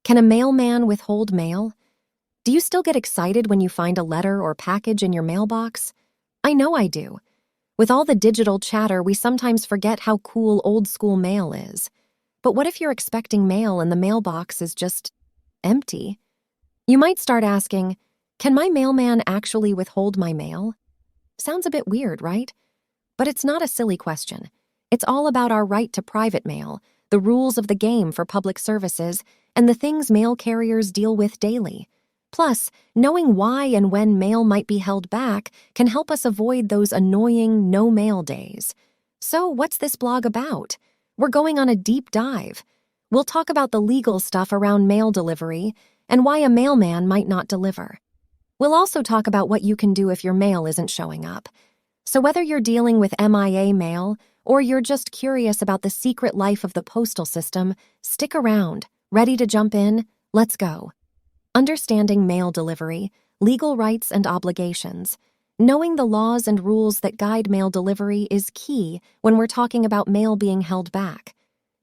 Can a mailman withhold mail? Do you still get excited when you find a letter or package in your mailbox? I know I do. With all the digital chatter, we sometimes forget how cool old-school mail is. But what if you're expecting mail and the mailbox is just empty? You might start asking, can my mailman actually withhold my mail? Sounds a bit weird, right? But it's not a silly question. It's all about our right to private mail, the rules of the game for public services, and the things mail carriers deal with daily. Plus, knowing why and when mail might be held back can help us avoid those annoying no-mail days. So, what's this blog about? We're going on a deep dive. We'll talk about the legal stuff around mail delivery and why a mailman might not deliver. We'll also talk about what you can do if your mail isn't showing up. So whether you're dealing with MIA mail or you're just curious about the secret life of the postal system, stick around. Ready to jump in? Let's go. Understanding mail delivery, legal rights and obligations. Knowing the laws and rules that guide mail delivery is key when we're talking about mail being held back.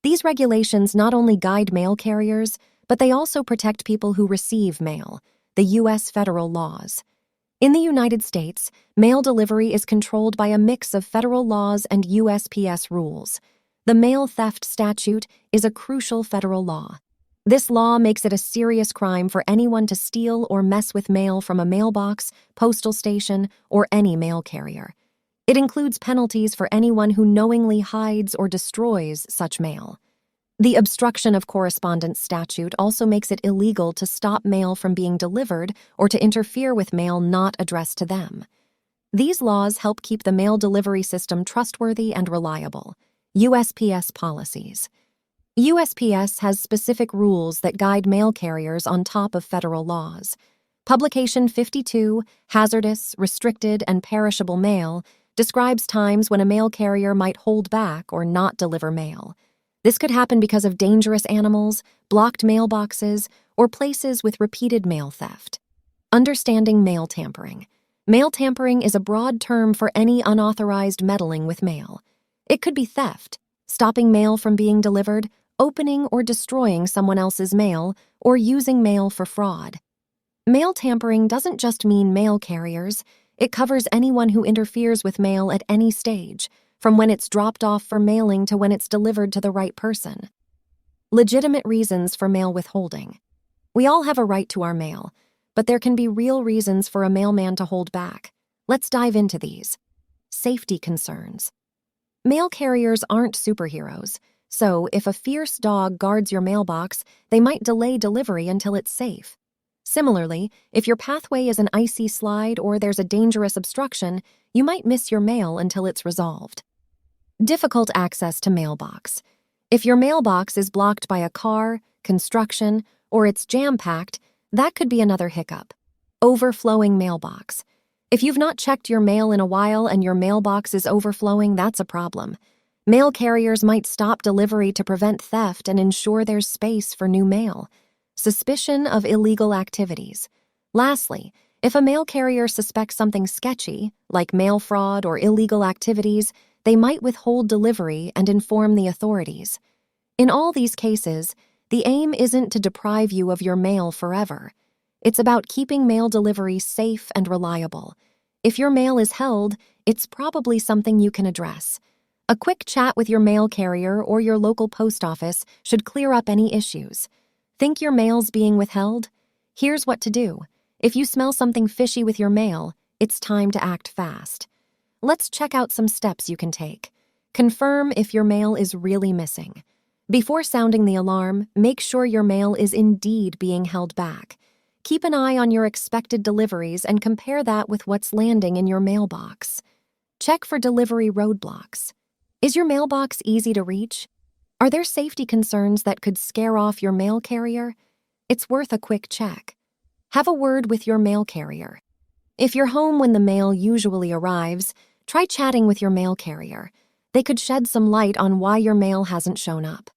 These regulations not only guide mail carriers, but they also protect people who receive mail, the U.S. federal laws. In the United States, mail delivery is controlled by a mix of federal laws and USPS rules. The mail theft statute is a crucial federal law. This law makes it a serious crime for anyone to steal or mess with mail from a mailbox, postal station, or any mail carrier. It includes penalties for anyone who knowingly hides or destroys such mail. The obstruction of correspondence statute also makes it illegal to stop mail from being delivered or to interfere with mail not addressed to them. These laws help keep the mail delivery system trustworthy and reliable. USPS policies. USPS has specific rules that guide mail carriers on top of federal laws. Publication 52, Hazardous, Restricted, and Perishable Mail, describes times when a mail carrier might hold back or not deliver mail. This could happen because of dangerous animals, blocked mailboxes, or places with repeated mail theft. Understanding mail tampering. Mail tampering is a broad term for any unauthorized meddling with mail. It could be theft, stopping mail from being delivered, opening or destroying someone else's mail, or using mail for fraud. Mail tampering doesn't just mean mail carriers. It covers anyone who interferes with mail at any stage, from when it's dropped off for mailing to when it's delivered to the right person. Legitimate reasons for mail withholding. We all have a right to our mail, but there can be real reasons for a mailman to hold back. Let's dive into these. Safety concerns. Mail carriers aren't superheroes, so if a fierce dog guards your mailbox, they might delay delivery until it's safe. Similarly, if your pathway is an icy slide or there's a dangerous obstruction, you might miss your mail until it's resolved. Difficult access to mailbox. If your mailbox is blocked by a car, construction, or it's jam-packed, that could be another hiccup. Overflowing mailbox. If you've not checked your mail in a while and your mailbox is overflowing, that's a problem. Mail carriers might stop delivery to prevent theft and ensure there's space for new mail. Suspicion of illegal activities. Lastly, if a mail carrier suspects something sketchy, like mail fraud or illegal activities, they might withhold delivery and inform the authorities. In all these cases, the aim isn't to deprive you of your mail forever. It's about keeping mail delivery safe and reliable. If your mail is held, it's probably something you can address. A quick chat with your mail carrier or your local post office should clear up any issues. Think your mail's being withheld? Here's what to do. If you smell something fishy with your mail, it's time to act fast. Let's check out some steps you can take. Confirm if your mail is really missing. Before sounding the alarm, make sure your mail is indeed being held back. Keep an eye on your expected deliveries and compare that with what's landing in your mailbox. Check for delivery roadblocks. Is your mailbox easy to reach? Are there safety concerns that could scare off your mail carrier? It's worth a quick check. Have a word with your mail carrier. If you're home when the mail usually arrives, try chatting with your mail carrier. They could shed some light on why your mail hasn't shown up.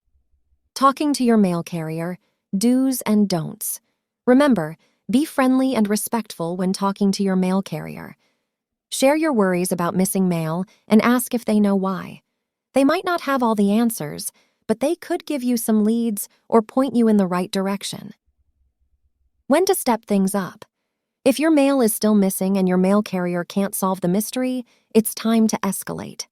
Talking to your mail carrier, do's and don'ts. Remember, be friendly and respectful when talking to your mail carrier. Share your worries about missing mail and ask if they know why. They might not have all the answers, but they could give you some leads or point you in the right direction. When to step things up. If your mail is still missing and your mail carrier can't solve the mystery, it's time to escalate.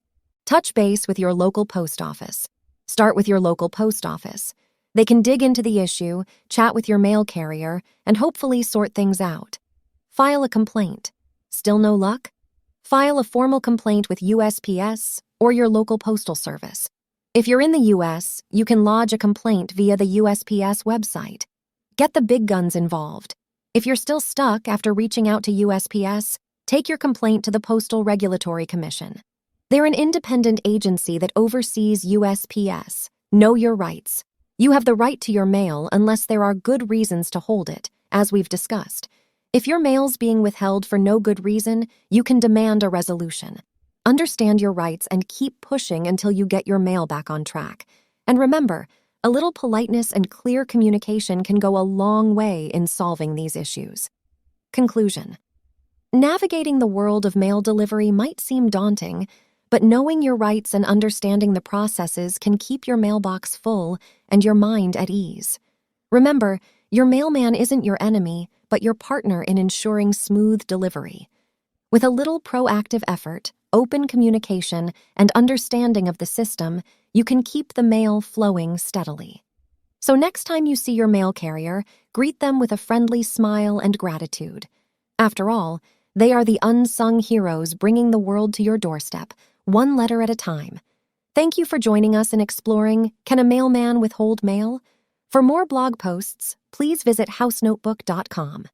Touch base with your local post office. Start with your local post office. They can dig into the issue, chat with your mail carrier, and hopefully sort things out. File a complaint. Still no luck? File a formal complaint with USPS or your local postal service. If you're in the US, you can lodge a complaint via the USPS website. Get the big guns involved. If you're still stuck after reaching out to USPS, take your complaint to the Postal Regulatory Commission. They're an independent agency that oversees USPS. Know your rights. You have the right to your mail unless there are good reasons to hold it, as we've discussed. If your mail's being withheld for no good reason, you can demand a resolution. Understand your rights and keep pushing until you get your mail back on track. And remember, a little politeness and clear communication can go a long way in solving these issues. Conclusion. Navigating the world of mail delivery might seem daunting, but knowing your rights and understanding the processes can keep your mailbox full and your mind at ease. Remember, your mailman isn't your enemy, but your partner in ensuring smooth delivery. With a little proactive effort, open communication, and understanding of the system, you can keep the mail flowing steadily. So next time you see your mail carrier, greet them with a friendly smile and gratitude. After all, they are the unsung heroes bringing the world to your doorstep, one letter at a time. Thank you for joining us in exploring Can a Mailman Withhold Mail? For more blog posts, please visit housenotebook.com.